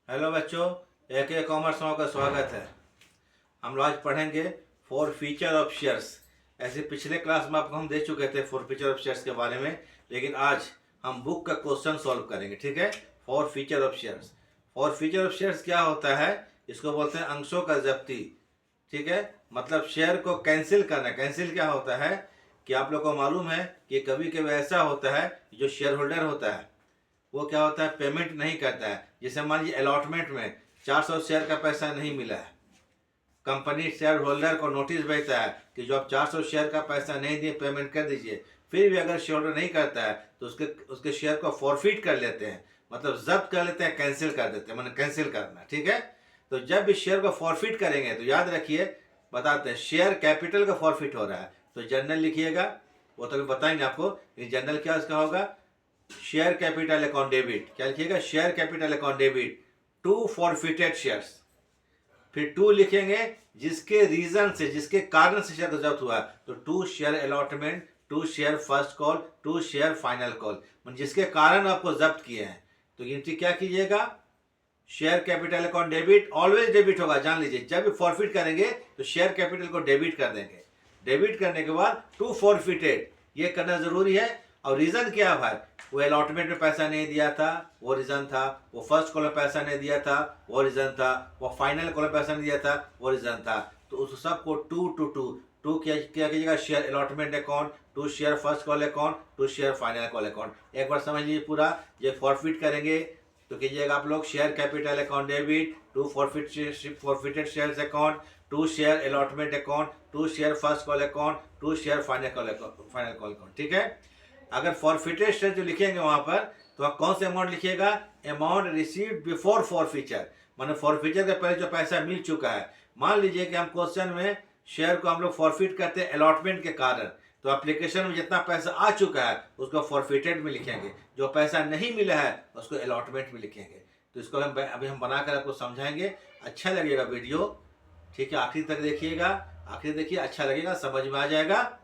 Hello बच्चों, एक commerce में का स्वागत है। हम लोग आज पढ़ेंगे फोर फीचर ऑफ शेयर्स। ऐसे पिछले क्लास में आपको हम दे चुके थे फोर फीचर ऑफ शेयर्स के बारे में, लेकिन आज हम बुक का क्वेश्चन सॉल्व करेंगे। ठीक है। Four feature of shares. Four feature of shares क्या होता है? इसको बोलते हैं अंशों का जब्ती। ठीक है। मतलब शेयर को कैंसिल करना। कैंसिल क्या होता है कि आप लोग को मालूम है कि कभी कभी ऐसा होता है जो शेयर होल्डर होता है वो क्या होता है, पेमेंट नहीं करता है। जैसे मान लीजिए अलॉटमेंट में 400 शेयर का पैसा नहीं मिला है, कंपनी शेयर होल्डर को नोटिस भेजता है कि जो आप 400 शेयर का पैसा नहीं दिए पेमेंट कर दीजिए। फिर भी अगर शेयर होल्डर नहीं करता है तो उसके उसके शेयर को फॉरफिट कर लेते हैं, मतलब जब्त कर लेते हैं, कैंसिल कर देते हैं। मतलब कैंसिल करना। ठीक है। तो जब भी शेयर को फॉरफिट करेंगे तो याद रखिए, बताते हैं शेयर कैपिटल का फॉरफिट हो रहा है तो जनरल लिखिएगा। वो तो अभी बताएंगे आपको। जनरल क्या उसका होगा, शेयर कैपिटल अकाउंट डेबिट। क्या लिखिएगा, share capital account debit to forfeited shares. फिर टू लिखेंगे जिसके रीजन से, जिसके कारण से शेयर जब्त हुआ, तो to share allotment, to share first call, to share final call, जिसके कारण आपको जब्त किए हैं। तो गिनती क्या कीजिएगा, share capital account debit always debit होगा। जान लीजिए, जब भी फॉरफिट करेंगे तो शेयर कैपिटल को डेबिट कर देंगे। डेबिट करने के बाद टू फॉरफिटेड ये करना जरूरी है। और रीजन क्या है भाई, वो अलॉटमेंट में पैसा नहीं दिया था वो रीजन था, वो फर्स्ट कॉल में पैसा नहीं दिया था वो रीजन था, वो फाइनल कॉल में पैसा नहीं दिया था वो रीजन था। तो उस सबको टू टू टू टू क्या कीजिएगा, share allotment account, to share first call account, to share final call account. एक बार समझ लीजिए पूरा। ये फॉरफिट करेंगे तो कीजिएगा आप लोग share capital account debit to forfeited shares account, to share allotment account, to share first call account, to share final call account. ठीक है। अगर फॉरफिटेड शेयर जो लिखेंगे वहां पर, तो आप कौन से अमाउंट लिखिएगा, अमाउंट रिसीव्ड बिफोर फॉरफिचर। माने फॉरफिचर के पहले जो पैसा मिल चुका है। मान लीजिए कि हम क्वेश्चन में शेयर को हम लोग फॉरफिट करते हैं अलॉटमेंट के कारण, तो एप्लीकेशन में जितना पैसा आ चुका है उसको फॉरफिटेड में लिखेंगे, जो पैसा नहीं मिला है उसको अलॉटमेंट में लिखेंगे। तो इसको हम अभी हम बनाकर आपको समझाएंगे। अच्छा लगेगा वीडियो। ठीक है, आखिरी तक देखिएगा। आखिरी देखिए, अच्छा लगेगा, समझ में आ जाएगा।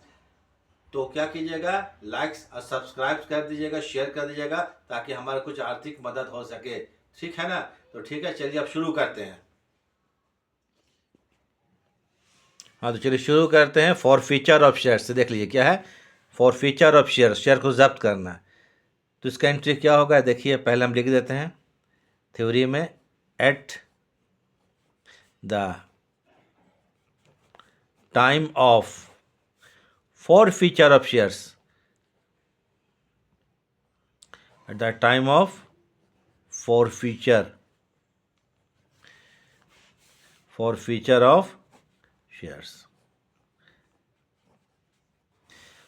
तो क्या कीजिएगा, लाइक्स और सब्सक्राइब कर दीजिएगा, शेयर कर दीजिएगा, ताकि हमारा कुछ आर्थिक मदद हो सके। ठीक है ना। तो ठीक है, चलिए अब शुरू करते हैं। हाँ, तो चलिए शुरू करते हैं। फॉर फीचर ऑफ शेयर से देख लीजिए क्या है। For feature of share, share को जब्त करना। तो इसका एंट्री क्या होगा, देखिए पहले हम लिख देते हैं थ्योरी में, at the time of for feature of shares, at the time of for feature of shares.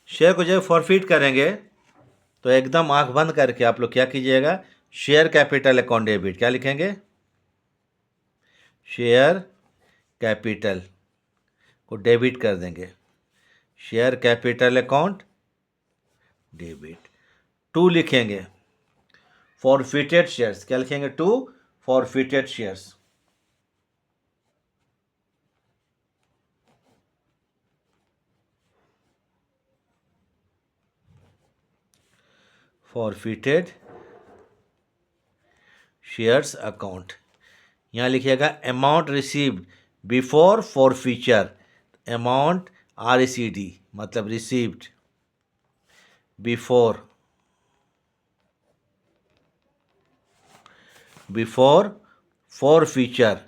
Share को जब फॉरफिट करेंगे तो एकदम आंख बंद करके आप लोग क्या कीजिएगा, शेयर कैपिटल अकाउंट डेबिट। क्या लिखेंगे, शेयर कैपिटल को डेबिट कर देंगे। Share capital account debit. To लिखेंगे फॉरफिटेड शेयर्स। क्या लिखेंगे, to forfeited shares. Forfeited shares account. यहाँ लिखिएगा amount received before forfeiture. Amount RCD मतलब received before forfeiture.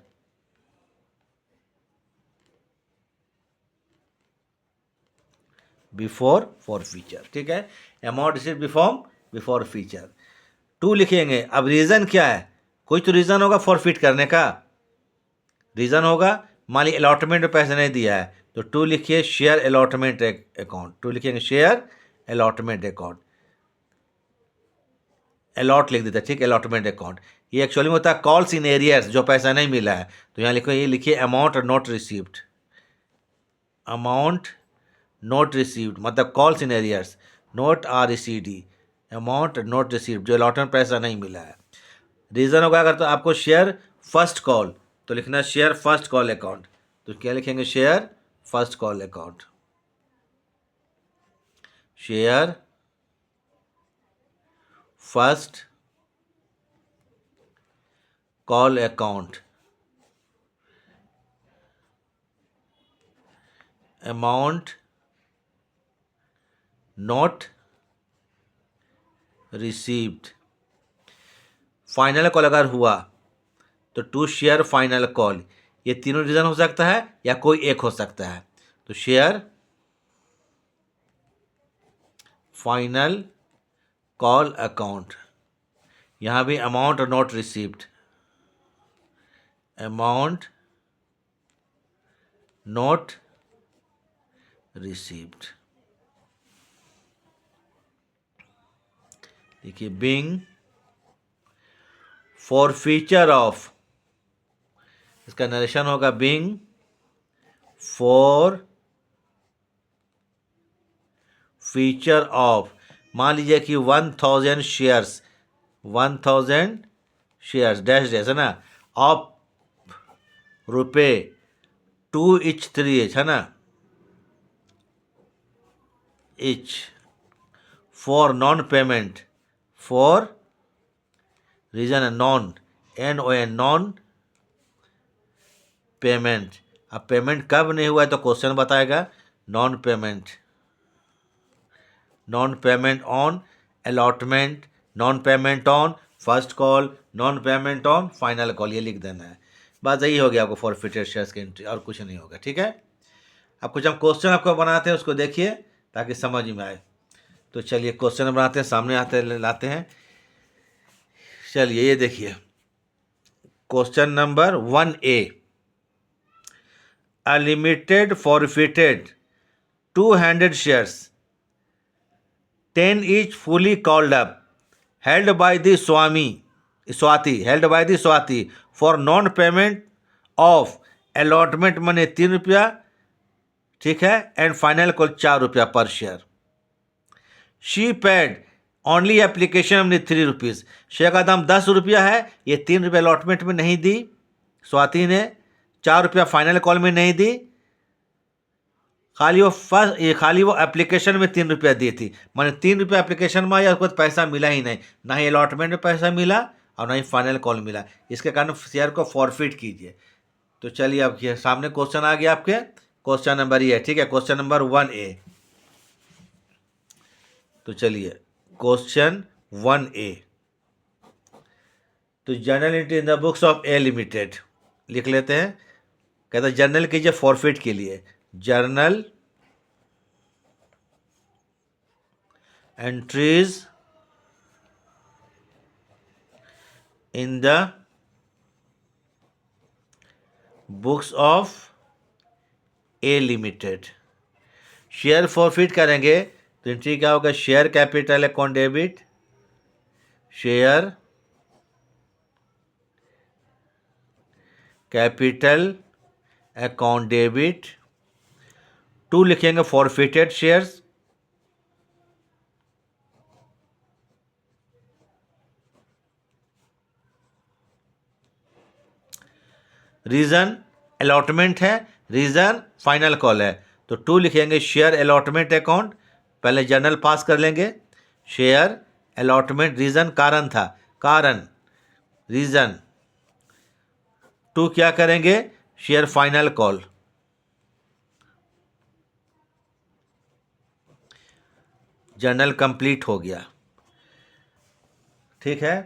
Before forfeiture. ठीक है। Amount received before feature. To लिखेंगे। अब रीज़न क्या है, कुछ तो रीज़न होगा फॉरफिट करने का। रीज़न होगा, मान लीजिए अलॉटमेंट में पैसा नहीं दिया है, तो टू लिखिए शेयर अलॉटमेंट अकाउंट। टू लिखेंगे शेयर अलॉटमेंट अकाउंट। अलॉट लिख देते हैं, ठीक, अलॉटमेंट अकाउंट। ये एक्चुअली में होता है कॉल्स इन एरियर्स, जो पैसा नहीं मिला है। तो यहाँ लिखो, ये लिखिए amount not received. Amount not received मतलब calls in arrears, note RCD। Amount not received, जो अलॉटमेंट पैसा नहीं मिला है। रीज़न होगा अगर तो आपको शेयर फर्स्ट कॉल, तो लिखना शेयर फर्स्ट कॉल अकाउंट। तो क्या लिखेंगे, share first call account. Share first call account, amount not received. Final call अगर हुआ तो टू शेयर फाइनल कॉल, ये तीनों रीजन हो सकता है या कोई एक हो सकता है। तो शेयर फाइनल कॉल अकाउंट, यहाँ भी amount not received, amount not received. देखिए बीइंग फॉर फीचर ऑफ, इसका नरेशन होगा बीइंग फॉर फीचर ऑफ। मान लीजिए कि 1000 शेयर्स, 1000 शेयर्स डैश डैश है ना, ऑफ रुपये 2 each 3 each है ना, each for non payment, for reason है नॉन, NON, नॉन पेमेंट। अब पेमेंट कब नहीं हुआ है तो क्वेश्चन बताएगा, non payment, non payment on allotment, non payment on first call, non payment on final call, ये लिख देना है। बस यही हो गया आपको फॉरफिटेड शेयर्स की एंट्री, और कुछ नहीं होगा। ठीक है, अब कुछ हम क्वेश्चन आपको बनाते हैं, उसको देखिए ताकि समझ में आए। तो चलिए क्वेश्चन बनाते हैं, सामने आते लाते हैं। चलिए ये देखिए question number 1A, a limited forfeited 200 shares, 10 each fully called up, held by the Swati for non-payment of allotment money 3 रुपया, ठीक है, एंड फाइनल कॉल 4 रुपया पर share. She paid only application money 3 rupees, share का दाम 10 रुपया है, ये 3 रुपया अलॉटमेंट में नहीं दी स्वाति ने, 4 रुपया फाइनल कॉल में नहीं दी, खाली वो एप्लीकेशन में 3 रुपया दी थी। माने 3 रुपया एप्लीकेशन में आया, उसको पैसा मिला ही नहीं, ना ही अलॉटमेंट में पैसा मिला और ना ही फाइनल कॉल मिला। इसके कारण शेयर को फॉरफिट कीजिए। तो चलिए अब ये सामने क्वेश्चन आ गया आपके, क्वेश्चन नंबर ये है, ठीक है, क्वेश्चन नंबर 1A। तो चलिए क्वेश्चन 1A, तो journal entry in the books of A limited लिख लेते हैं। कहता है जर्नल कीजिए फॉरफिट के लिए, journal entries in the books of A limited. Share forfeit करेंगे तो एंट्री क्या होगा, share capital account debit, share capital account debit, 2 लिखेंगे फॉरफिटेड शेयर्स, रीजन अलॉटमेंट है, रीजन फाइनल कॉल है, तो 2 लिखेंगे शेयर अलॉटमेंट अकाउंट, पहले जर्नल पास कर लेंगे, शेयर अलॉटमेंट, रीजन कारण था, कारण रीजन, 2 क्या करेंगे share final call, journal complete हो गया। ठीक है,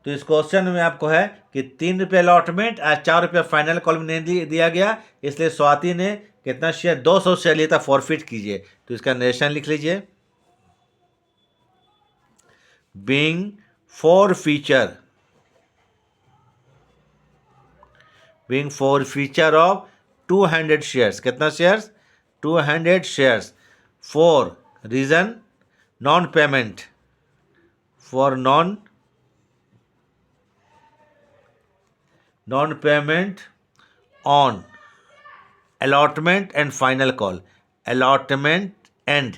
तो इस क्वेश्चन में आपको है कि 3 रुपये अलॉटमेंट और 4 रुपये फाइनल कॉल में नहीं दिया गया, इसलिए स्वाति ने कितना शेयर, 200 शेयर लिया था, फॉरफिट कीजिए। तो इसका नरेशन लिख लीजिए, being forfeiture of 200 shares, कितना shares, 200 shares, for reason non payment, for non payment on allotment and final call, allotment and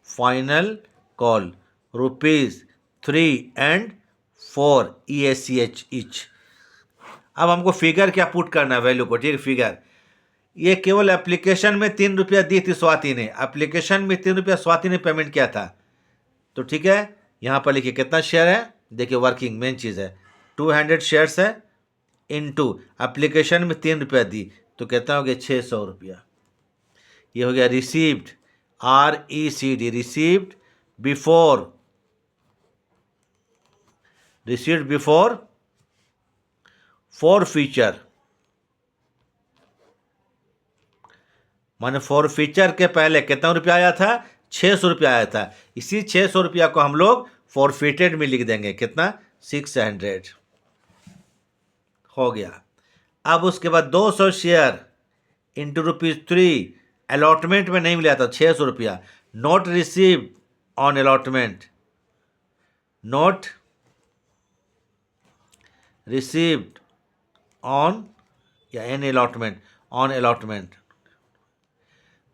final call, ₹3 and 4 EACH each। अब हमको फिगर क्या पुट करना है, वैल्यू को, ठीक है, फिगर ये केवल एप्लीकेशन में 3 रुपया दी थी स्वाति ने, एप्लीकेशन में 3 रुपया स्वाति ने पेमेंट किया था, तो ठीक है, यहाँ पर लिखिए कितना शेयर है, देखिए वर्किंग मेन चीज़ है, 200 शेयर्स है, इनटू एप्लीकेशन में 3 रुपया दी, तो कितना हो गया 600 रुपया। ये हो गया received, RECD, received before, received before forfeiture, माने फॉरफीचर के पहले कितना रुपया आया था, 600 रुपया आया था। इसी 600 रुपया को हम लोग फॉरफिटेड में लिख देंगे, कितना 600 हो गया। अब उसके बाद 200 शेयर इंटू ₹3, अलॉटमेंट में नहीं मिला था 600 रुपया, not received on allotment, not received on या एन अलॉटमेंट, ऑन अलॉटमेंट,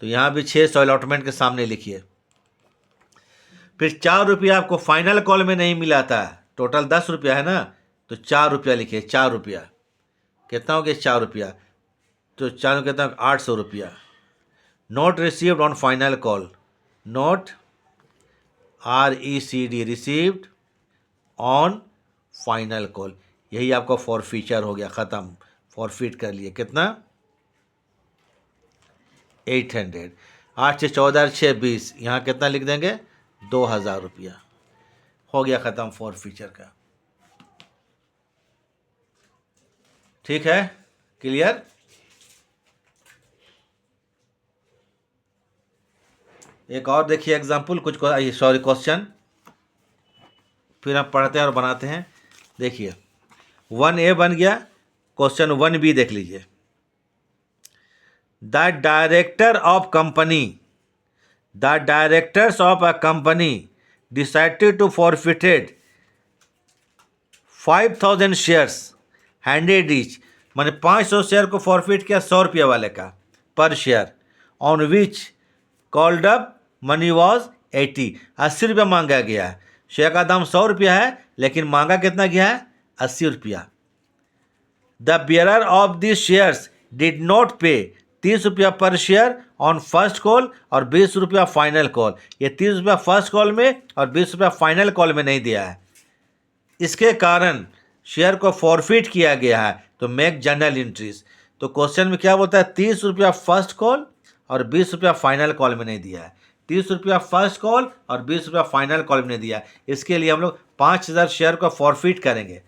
तो यहाँ भी 600 अलॉटमेंट के सामने लिखिए। फिर 4 रुपया आपको फाइनल कॉल में नहीं मिला था, टोटल 10 रुपया है ना, तो 4 रुपया लिखिए, 4 रुपया कितना हो गया 4 रुपया, तो 4 कितना 800 रुपया। Not received on final call, not RECD, received on final call, यही आपका फॉरफीचर हो गया, ख़त्म, फॉरफिट कर लिए, कितना 800। 8 से 14 6 20, यहाँ कितना लिख देंगे 2000 रुपया, हो गया ख़त्म फॉरफीचर का। ठीक है, क्लियर। एक और देखिए एग्जाम्पल, कुछ सॉरी क्वेश्चन, फिर हम पढ़ते हैं और बनाते हैं। देखिए 1A बन गया, क्वेश्चन 1B देख लीजिए। The director of company, the directors of a company decided to forfeited 5000 shares hundred each, मैंने 500 शेयर को फॉरफिट किया 100 रुपये वाले का पर share, on which called up money was 80 रुपया मांगा गया है। शेयर का दाम 100 रुपया है, लेकिन मांगा कितना गया है 80 रुपया। The bearer of this shares did not पे 30 रुपया पर शेयर ऑन फर्स्ट कॉल और 20 रुपया फाइनल कॉल, ये 30 रुपया फर्स्ट कॉल में और 20 रुपया फाइनल कॉल में नहीं दिया है, इसके कारण शेयर को फॉरफिट किया गया है, तो मेक जर्नल एंट्रीज। तो क्वेश्चन में क्या बोलता है, 30 रुपया फर्स्ट कॉल और 20 रुपया फाइनल कॉल में नहीं दिया है, 30 रुपया फर्स्ट कॉल और 20 रुपया फाइनल कॉल में नहीं दिया है, इसके लिए हम लोग 5000 शेयर को फॉरफिट करेंगे।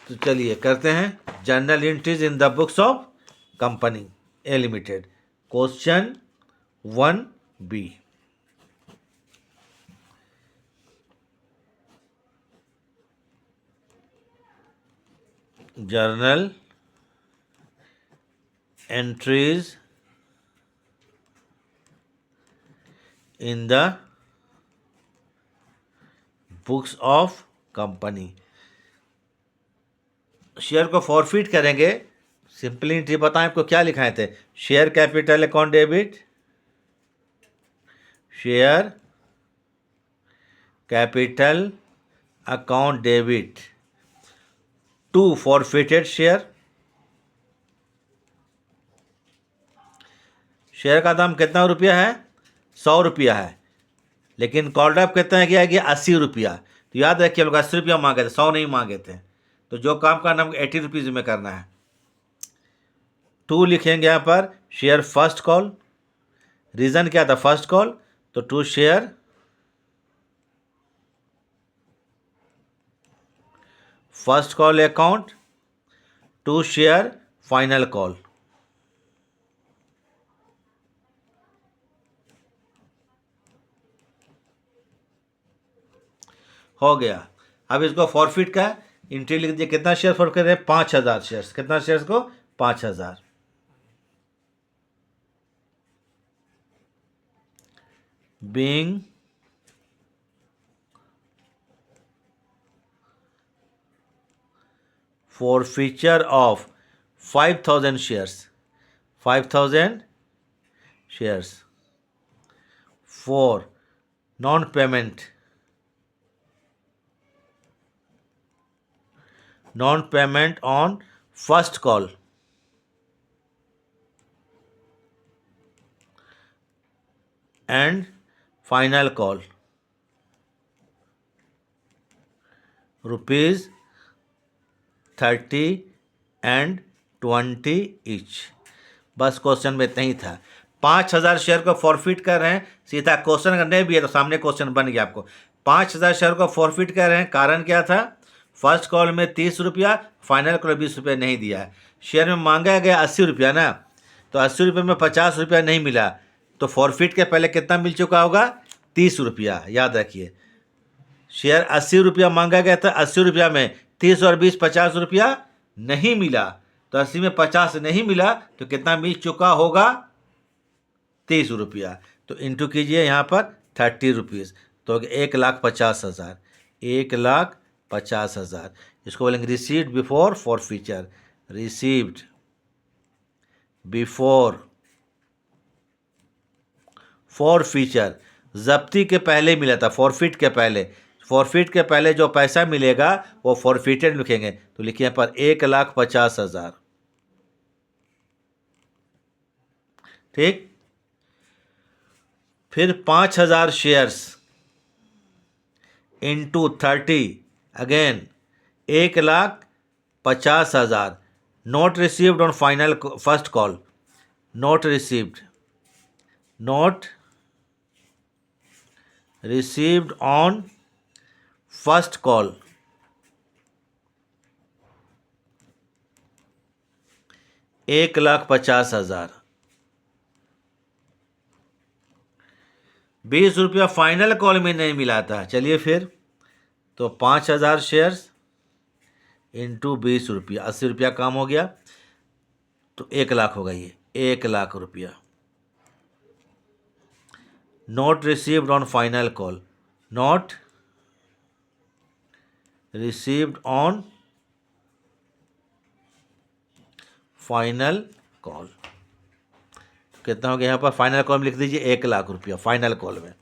तो चलिए करते हैं journal entries in the books of company A limited. Question 1B, journal entries in the books of company. Share को फॉरफिट करेंगे, सिंपली एंट्री बताएं आपको क्या लिखाए थे, share capital account debit, share capital account debit to forfeited share. Share का दाम कितना रुपया है 100 रुपया है, लेकिन कॉल्ड अप कितना गया कि 80 रुपया, तो याद रखिए लोग 80 रुपया मांगे थे, 100 नहीं मांगे थे, तो जो काम करना हमको 80 रुपीज़ में करना है। 2 लिखेंगे यहाँ पर शेयर फर्स्ट कॉल, रीज़न क्या था फर्स्ट कॉल, तो to share first call account to share final call. हो गया। अब इसको फॉरफिट का एंट्री लिख दीजिए, कितना शेयर फॉरफिट कर रहे हैं 5000 शेयर्स, कितना शेयर्स को 5000। Being forfeiture of 5000 shares, 5000 shares for non-payment on first call, and final call rupees 30 and 20 each। बस क्वेश्चन में इतना ही था। 5,000 शेयर को फॉरफिट कर रहे हैं। सीधा क्वेश्चन अगर नहीं भी है तो सामने क्वेश्चन बन गया आपको। 5,000 शेयर को फॉरफिट कर रहे हैं, कारण क्या था? फर्स्ट कॉल में 30 रुपया, फाइनल कॉल 20 रुपया नहीं दिया है। शेयर में मांगा गया 80 रुपया ना, तो 80 रुपये में 50 रुपया नहीं मिला, तो फॉरफिट के पहले कितना मिल चुका होगा? 30 रुपया। याद रखिए, शेयर 80 रुपया मांगा गया था, 80 रुपया में 30 और 20 50 रुपया नहीं मिला, तो 80 में 50 नहीं मिला तो कितना मिल चुका होगा? 30 रुपया। तो इंटू कीजिए यहाँ पर 30 रुपीज़, तो 1,50,000। 1,50,000 इसको बोलेंगे received before forfeiture. Received before forfeiture, जब्ती के पहले मिला था, फॉरफिट के पहले। फॉरफिट के पहले जो पैसा मिलेगा वो फॉरफिटेड लिखेंगे, तो लिखिए यहाँ पर 1,50,000। ठीक। फिर 5,000 shares into 30, again 1,50,000। Not received on final first call, not received, not received on first call, 1,50,000। 20 रुपया फाइनल कॉल में नहीं मिला था। चलिए फिर, तो 5,000 शेयर्स इंटू 20 रुपया, 80 रुपया काम हो गया, तो 1,00,000 होगा। ये 1,00,000 रुपया। Not received on final call, not received on final call, कितना हो गया? यहाँ पर फाइनल कॉल में लिख दीजिए 1,00,000 रुपया फाइनल कॉल में।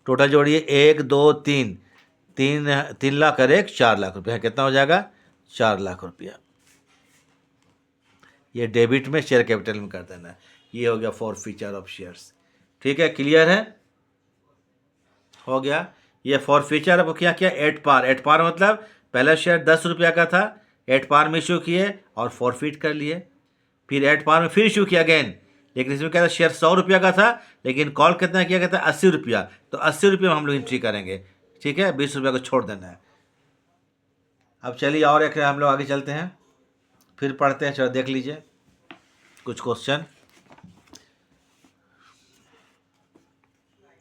टोटल जोड़िए 1 2 3, 3 लाख और 1 4 लाख रुपया, कितना हो जाएगा? 4 लाख रुपया। ये डेबिट में शेयर कैपिटल में कर देना। ये हो गया फॉरफीचर ऑफ शेयर्स। ठीक है, क्लियर है? हो गया। ये फॉरफीचर अब क्या किया? At par. एट पार मतलब पहला शेयर 10 रुपया का था, एट पार में इशू किए और फॉरफिट कर लिए। फिर एट पार में फिर इशू किया अगेन, लेकिन इसमें क्या था? शेयर 100 रुपया का था, लेकिन कॉल कितना किया गया था? 80 रुपया। तो 80 रुपये में हम लोग एंट्री करेंगे। ठीक है, 20 रुपया को छोड़ देना है। अब चलिए और एक हम लोग आगे चलते हैं, फिर पढ़ते हैं। चलो देख लीजिए कुछ क्वेश्चन।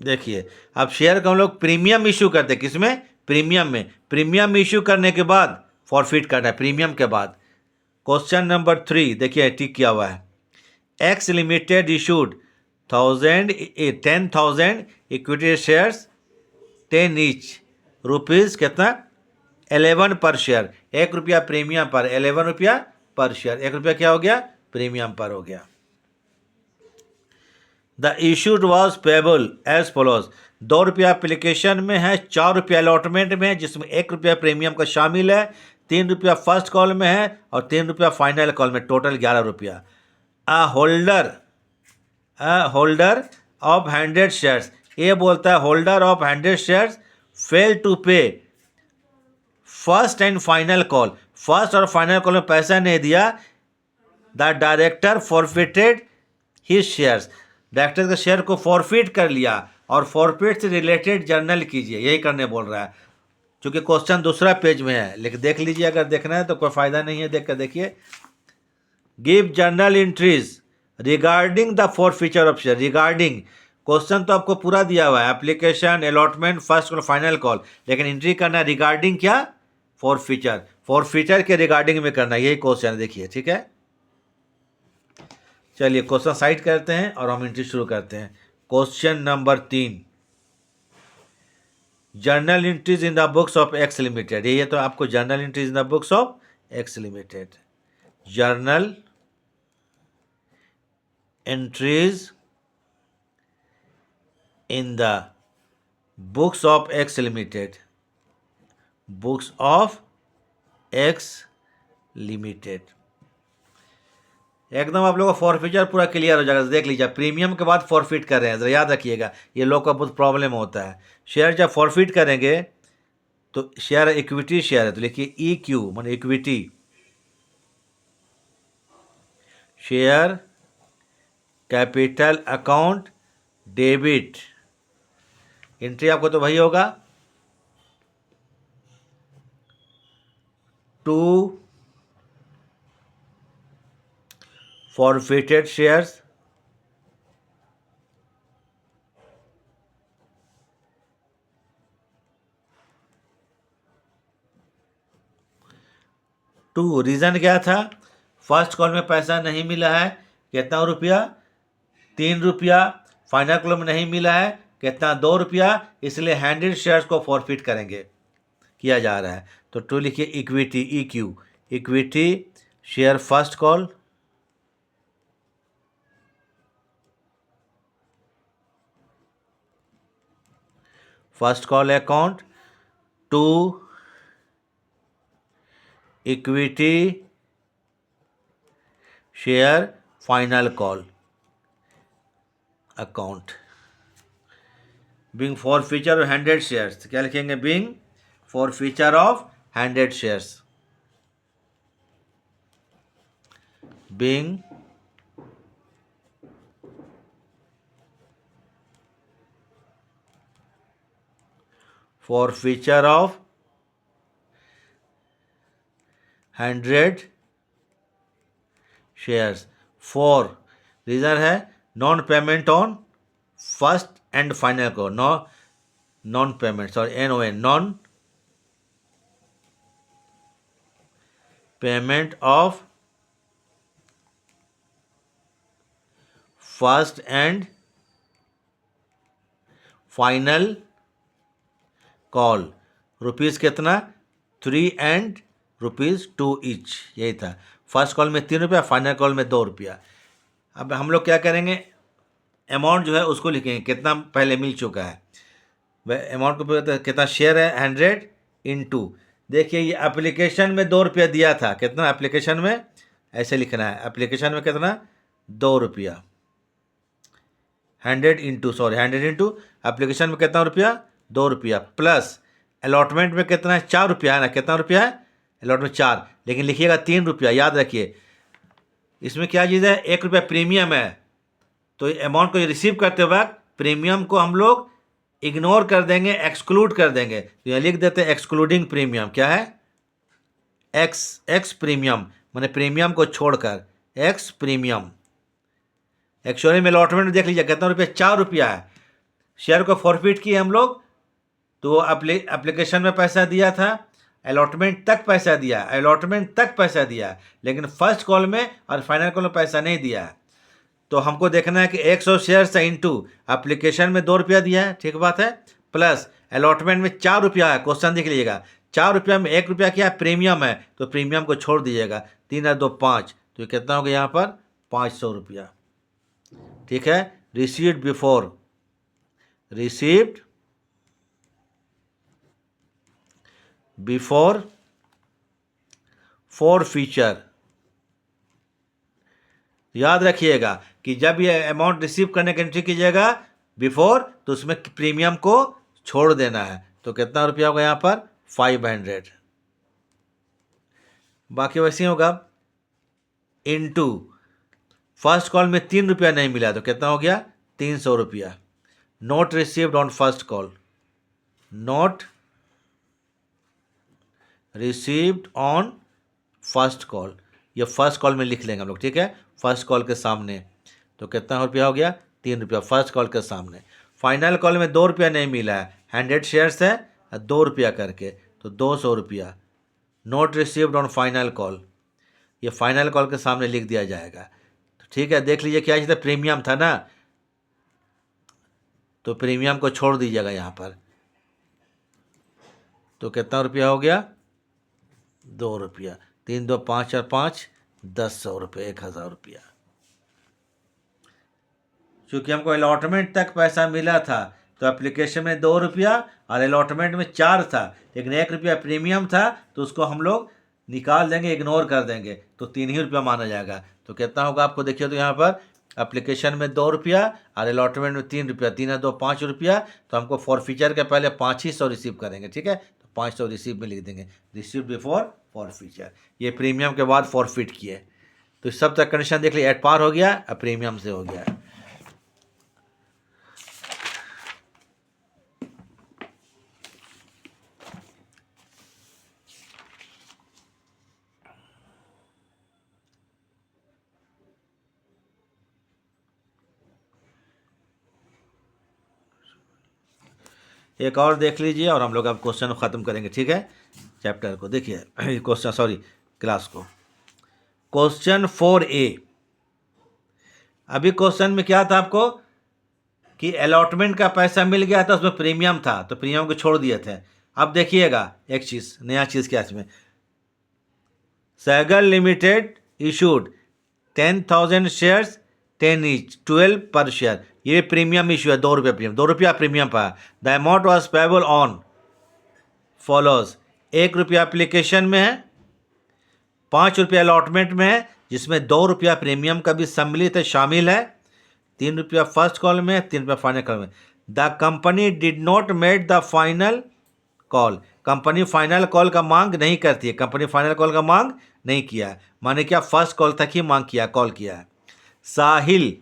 देखिए, अब शेयर को हम लोग प्रीमियम इशू करते हैं। किसमें? प्रीमियम में। प्रीमियम इशू करने के बाद फॉरफिट करना है प्रीमियम के बाद। क्वेश्चन नंबर 3 देखिए, टिक किया हुआ है। X limited issued 10,000 equity shares 10 each, rupees कितना? 11 पर शेयर। 1 रुपया प्रीमियम पर, 11 रुपया पर शेयर। 1 रुपया क्या हो गया? प्रीमियम पर हो गया। The issued was payable as follows. 2 रुपया एप्लीकेशन में है, 4 रुपया अलॉटमेंट में है, जिसमें 1 रुपया प्रीमियम का शामिल है, 3 रुपया फर्स्ट कॉल में है और 3 रुपया फाइनल कॉल में, टोटल 11 रुपया। अ होल्डर ऑफ 100 शेयर्स, ये बोलता है holder of 100 shares fail to pay first and final call. First और फाइनल कॉल में पैसा नहीं दिया, the director forfeited his shares. Director के शेयर को फॉरफिट कर लिया और फॉरफिट से रिलेटेड जर्नल कीजिए, यही करने बोल रहा है। क्योंकि क्वेश्चन दूसरा पेज में है, लेकिन देख लीजिए, अगर देखना है तो कोई फायदा नहीं है, देख कर देखिए। Give journal entries regarding the forfeiture of share. Regarding question तो आपको पूरा दिया हुआ है, application, allotment, first call, final call, लेकिन एंट्री करना है रिगार्डिंग क्या? फॉरफीचर। फॉरफीचर के रिगार्डिंग में करना, यही क्वेश्चन देखिए। ठीक है, चलिए क्वेश्चन साइड करते हैं और हम एंट्री शुरू करते हैं। Question number 3, journal entries in the books of x limited. ये तो आपको journal entries in the books of x limited, journal entries in the books of x limited, books of x limited. एकदम आप लोगों को फॉरफीचर पूरा clear हो जाएगा। देख लीजिए, प्रीमियम के बाद फॉरफिट कर रहे हैं, ज़रा याद रखिएगा, ये लोग का बहुत प्रॉब्लम होता है। शेयर जब फॉरफिट करेंगे तो शेयर इक्विटी शेयर है, तो लिखिए ई क्यू मान equity share capital account debit. Entry आपको तो वही होगा, to forfeited shares to reason क्या था, फर्स्ट कॉल में पैसा नहीं मिला है, कितना रुपया, 3 रुपया। फाइनल कॉल में नहीं मिला है, कितना, 2 रुपया। इसलिए 100 शेयर्स को फॉरफिट करेंगे, किया जा रहा है। तो टू लिखिए equity E Q, equity share first call account to equity share final call account being forfeiture of 100 shares. क्या लिखेंगे, being forfeiture of 100 shares, being forfeiture of 100 shares. For reason है non payment on first and final को, non payment, sorry NON, non payment of first and final call, rupees कितना, 3 and ₹2 each, यही था। First call में 3 रुपया, final call में 2 रुपया। अब हम लोग क्या करेंगे, अमाउंट जो है उसको लिखेंगे, कितना पहले मिल चुका है, वह अमाउंट को कितना शेयर है, 100 इंटू, देखिए ये एप्लीकेशन में 2 रुपया दिया था, कितना एप्लीकेशन में, ऐसे लिखना है, एप्लीकेशन में कितना, 2 रुपया, 100 इंटू एप्लीकेशन में कितना रुपया, 2 रुपया, प्लस अलॉटमेंट में कितना है, 4 रुपया है ना, कितना रुपया है अलॉटमेंट, 4, लेकिन लिखिएगा 3 रुपया, याद रखिए। इसमें क्या चीज़ है, 1 रुपया प्रीमियम है, तो अमाउंट को रिसीव करते वक्त प्रीमियम को हम लोग इग्नोर कर देंगे, एक्सक्लूड कर देंगे, तो यहाँ लिख देते हैं एक्सक्लूडिंग प्रीमियम। क्या है, एक्स प्रीमियम, मैंने प्रीमियम को छोड़कर एक्स प्रीमियम। एक्चुअली में अलॉटमेंट में देख लीजिए कितना रुपया, 4 रुपया है। शेयर को फॉरफिट किए हम लोग, तो एप्लीकेशन में पैसा दिया था, अलॉटमेंट तक पैसा दिया, लेकिन फर्स्ट कॉल में और फाइनल कॉल में पैसा नहीं दिया है। तो हमको देखना है कि 100 शेयर से इंटू एप्लीकेशन में 2 रुपया दिया है, ठीक बात है, प्लस अलॉटमेंट में 4 रुपया है। क्वेश्चन देख लीजिएगा, 4 रुपया में 1 रुपया क्या है, प्रीमियम है, तो प्रीमियम को छोड़ दीजिएगा, 3 और 2 5, तो कितना हो गया यहाँ पर, 500 रुपया, ठीक है। Received before forfeiture. याद रखिएगा कि जब ये अमाउंट रिसीव करने की एंट्री कीजिएगा बिफोर, तो उसमें प्रीमियम को छोड़ देना है, तो कितना रुपया होगा यहाँ पर, 500। बाकी वैसे ही होगा, इनटू फर्स्ट कॉल में 3 रुपया नहीं मिला, तो कितना हो गया, 300 रुपया। Note received on first call, note received on first call, ये फर्स्ट कॉल में लिख लेंगे हम लोग, ठीक है, फर्स्ट कॉल के सामने, तो कितना रुपया हो गया, 3 रुपया फर्स्ट कॉल के सामने। फाइनल कॉल में 2 रुपया नहीं मिला है, 100 शेयर्स है, 2 रुपया करके, तो 200 रुपया। Note received on final call, ये फाइनल कॉल के सामने लिख दिया जाएगा, तो ठीक है। देख लीजिए क्या चीज़ था, प्रीमियम था ना, तो प्रीमियम को छोड़ दीजिएगा यहाँ पर, तो कितना रुपया हो गया, 2 रुपया, 3 2 5 और 5 10 रुपये, 1000 रुपया। चूँकि हमको अलॉटमेंट तक पैसा मिला था, तो एप्लीकेशन में 2 रुपया और अलॉटमेंट में 4 था, लेकिन 1 रुपया प्रीमियम था, तो उसको हम लोग निकाल देंगे, इग्नोर कर देंगे, तो 3 ही रुपया माना जाएगा। तो कितना होगा आपको देखिए, तो यहाँ पर एप्लीकेशन में 2 रुपया और अलॉटमेंट में 3 रुपया, 3 और 2 5 रुपया, तो हमको फॉर फीचर के पहले 500 रिसीव करेंगे, ठीक है। तो 500 रिसीव में लिख देंगे, रिसीव बिफोर फॉर फीचर। ये प्रीमियम के बाद फॉरफिट किए, तो सब तक कंडीशन देख लिया, एड पार हो गया, अब प्रीमियम से हो गया। एक और देख लीजिए और हम लोग अब क्वेश्चन ख़त्म करेंगे, ठीक है। चैप्टर को देखिए, क्वेश्चन सॉरी क्लास को। Question 4A। अभी क्वेश्चन में क्या था आपको कि अलॉटमेंट का पैसा मिल गया था, उसमें प्रीमियम था, तो प्रीमियम को छोड़ दिए थे। अब देखिएगा एक चीज़, नया चीज़ क्या है इसमें। Sehgal limited issued 10,000 shares, 10 each, 12 पर शेयर। ये प्रीमियम इशू है, 2 रुपये प्रीमियम, 2 रुपया प्रीमियम पाया। The amount was payable on follows. 1 रुपया एप्लीकेशन में है, 5 रुपया अलॉटमेंट में है, जिसमें 2 रुपया प्रीमियम का भी सम्मिलित है, शामिल है। 3 रुपया फर्स्ट कॉल में, 3 रुपया फाइनल कॉल में। The company did not made the final call. Company final call का मांग नहीं करती है, कंपनी फाइनल कॉल का मांग नहीं किया, माने क्या फर्स्ट कॉल तक ही मांग किया, कॉल किया है। Sahil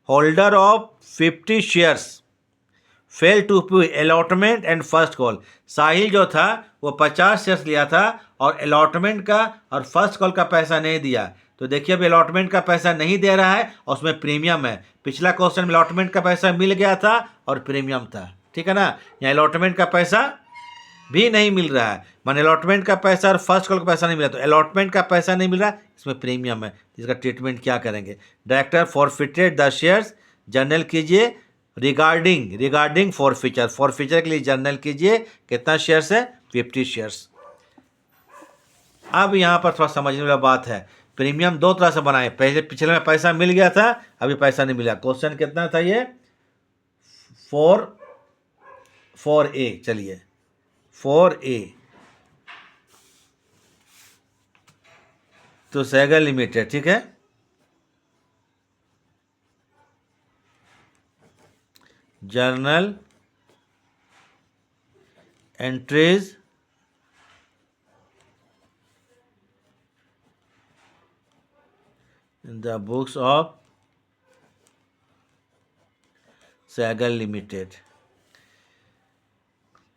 holder of 50 shares fail to pay allotment and first call. Sahil जो था वो 50 शेयर्स लिया था और अलॉटमेंट का और फर्स्ट कॉल का पैसा नहीं दिया। तो देखिए अभी अलॉटमेंट का पैसा नहीं दे रहा है और उसमें प्रीमियम है। पिछला क्वेश्चन में अलॉटमेंट का पैसा मिल गया था और प्रीमियम था, ठीक है ना। यहाँ अलॉटमेंट का पैसा भी नहीं मिल रहा है, माने अलॉटमेंट का पैसा और फर्स्ट कॉल का पैसा नहीं मिला, तो अलॉटमेंट का पैसा नहीं मिल रहा, इसमें प्रीमियम है। इसका ट्रीटमेंट क्या करेंगे। Director forfeited the shares, journal कीजिए रिगार्डिंग फॉरफीचर के लिए जर्नल कीजिए। कितना शेयर्स है, 50 शेयर्स। अब यहाँ पर थोड़ा समझने वाला बात है, प्रीमियम 2 तरह से बनाए। पहले पिछले में पैसा मिल गया था, अभी पैसा नहीं मिला। क्वेश्चन कितना था ये, 4A। चलिए 4A। तो सहगल लिमिटेड, ठीक है। Journal entries in the books of Sehgal limited.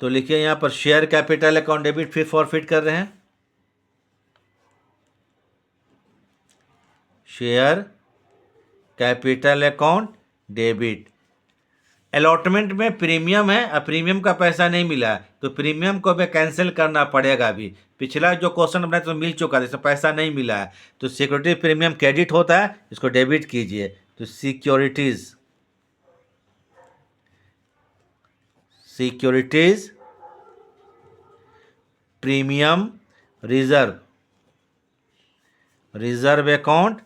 तो लिखिए यहाँ पर शेयर कैपिटल अकाउंट डेबिट, फिर फॉरफिट कर रहे हैं। Share capital account debit. Allotment में प्रीमियम है, अब प्रीमियम का पैसा नहीं मिला है, तो प्रीमियम को हमें कैंसिल करना पड़ेगा। अभी पिछला जो क्वेश्चन बनाया तो मिल चुका है, इसमें पैसा नहीं मिला है, तो सिक्योरिटी प्रीमियम क्रेडिट होता है, इसको डेबिट कीजिए। तो securities premium reserve account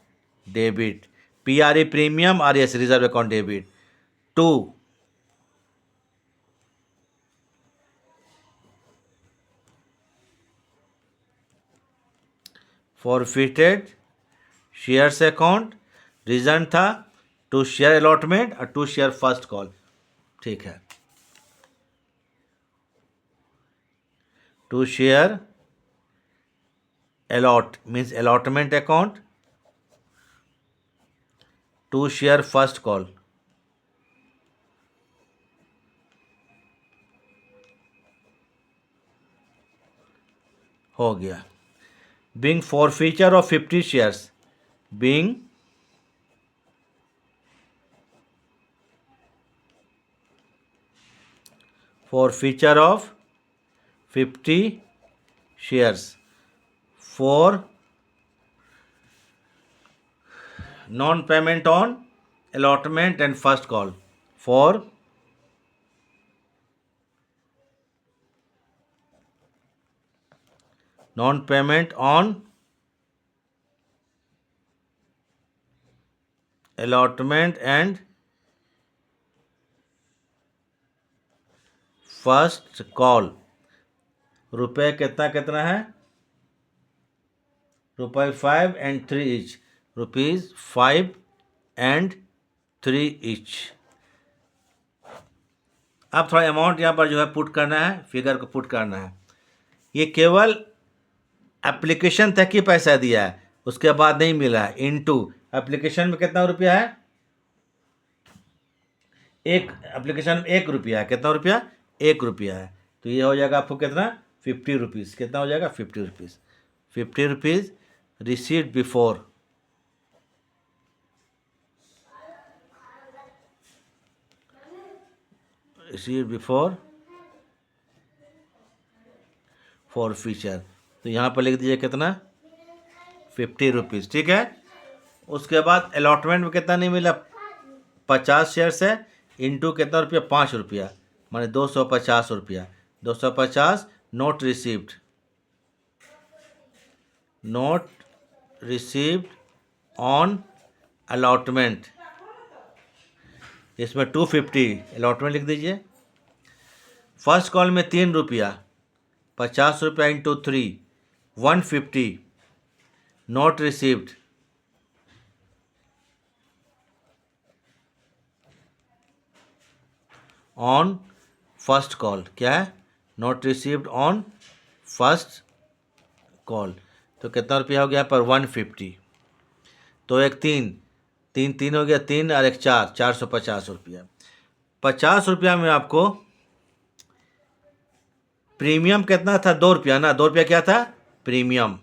debit, PRE premium, RS reserve account debit. 2 forfeited shares account, reason था 2 शेयर अलॉटमेंट और 2 शेयर फर्स्ट कॉल, ठीक है। 2 share allot means allotment account, 2 share first call. हो गया। Being forfeiture of 50 shares, being forfeiture of 50 shares for non-payment on allotment and first call, for non-payment on allotment and first call. रुपये कितना कितना है, ₹5 and 3 each, ₹5 and 3 each। अब थोड़ा amount यहाँ पर जो है पुट करना है, फिगर को पुट करना है। ये केवल एप्लीकेशन तक ही पैसा दिया है, उसके बाद नहीं मिला है। इनटू एप्लीकेशन में कितना रुपया है, एक एप्लीकेशन में ₹1 है। कितना रुपया, ₹1 है। तो ये हो जाएगा आपको कितना, ₹50। कितना हो जाएगा, ₹50। ₹50 रिसीव्ड बिफोर, फॉर फीचर। तो यहाँ पर लिख दीजिए कितना, ₹50। ठीक है। उसके बाद अलॉटमेंट में कितना नहीं मिला, 50 शेयर्स है, इंटू कितना रुपया, ₹5, माने ₹250। 250 नोट रिसीव्ड ऑन अलॉटमेंट, इसमें 250 अलॉटमेंट लिख दीजिए। फर्स्ट कॉल में ₹3, ₹50 into 3, 150 note received on first call. क्या है, note received on first call. तो कितना रुपया हो गया यहाँ पर, 150। तो एक तीन हो गया, 3 और एक 4, ₹450। ₹50 में आपको प्रीमियम कितना था, ₹2 ना, ₹2 क्या था, प्रीमियम।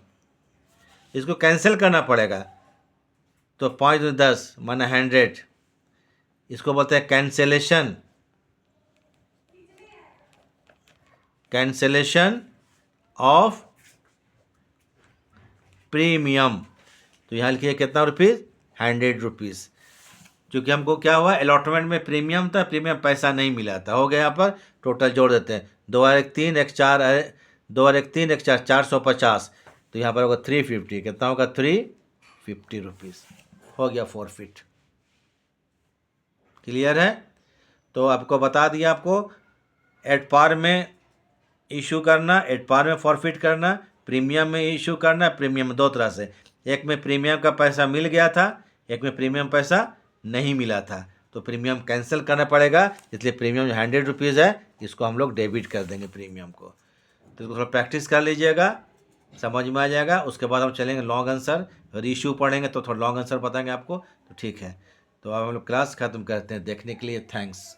इसको कैंसिल करना पड़ेगा, तो 5 में 10 माना 100। इसको बोलते हैं कैंसिलेशन ऑफ प्रीमियम। तो यहाँ लिखिए कितना रुपीज़, ₹100। क्योंकि हमको क्या हुआ, अलॉटमेंट में प्रीमियम था, प्रीमियम पैसा नहीं मिला था। हो गया यहाँ पर, टोटल जोड़ देते हैं, 2 और 1 3, 1 4, 2 और 1 3, 1 4, ₹450। तो यहाँ पर होगा 350। कितना होगा, ₹350 हो गया फॉरफिट। क्लियर है। तो आपको बता दिया, आपको एट पार में इशू करना, एट पार में फॉरफिट करना, प्रीमियम में इशू करना। प्रीमियम 2 तरह से, एक में प्रीमियम का पैसा मिल गया था, एक में प्रीमियम पैसा नहीं मिला था। तो प्रीमियम कैंसिल करना पड़ेगा, इसलिए प्रीमियम जो ₹100 है, इसको हम लोग डेबिट कर देंगे प्रीमियम को। तो इसको थोड़ा प्रैक्टिस कर लीजिएगा, समझ में आ जाएगा। उसके बाद हम चलेंगे लॉन्ग आंसर, रीइशू पढ़ेंगे तो थोड़ा लॉन्ग आंसर बताएंगे आपको। तो ठीक है, तो अब हम लोग क्लास ख़त्म करते हैं। देखने के लिए थैंक्स।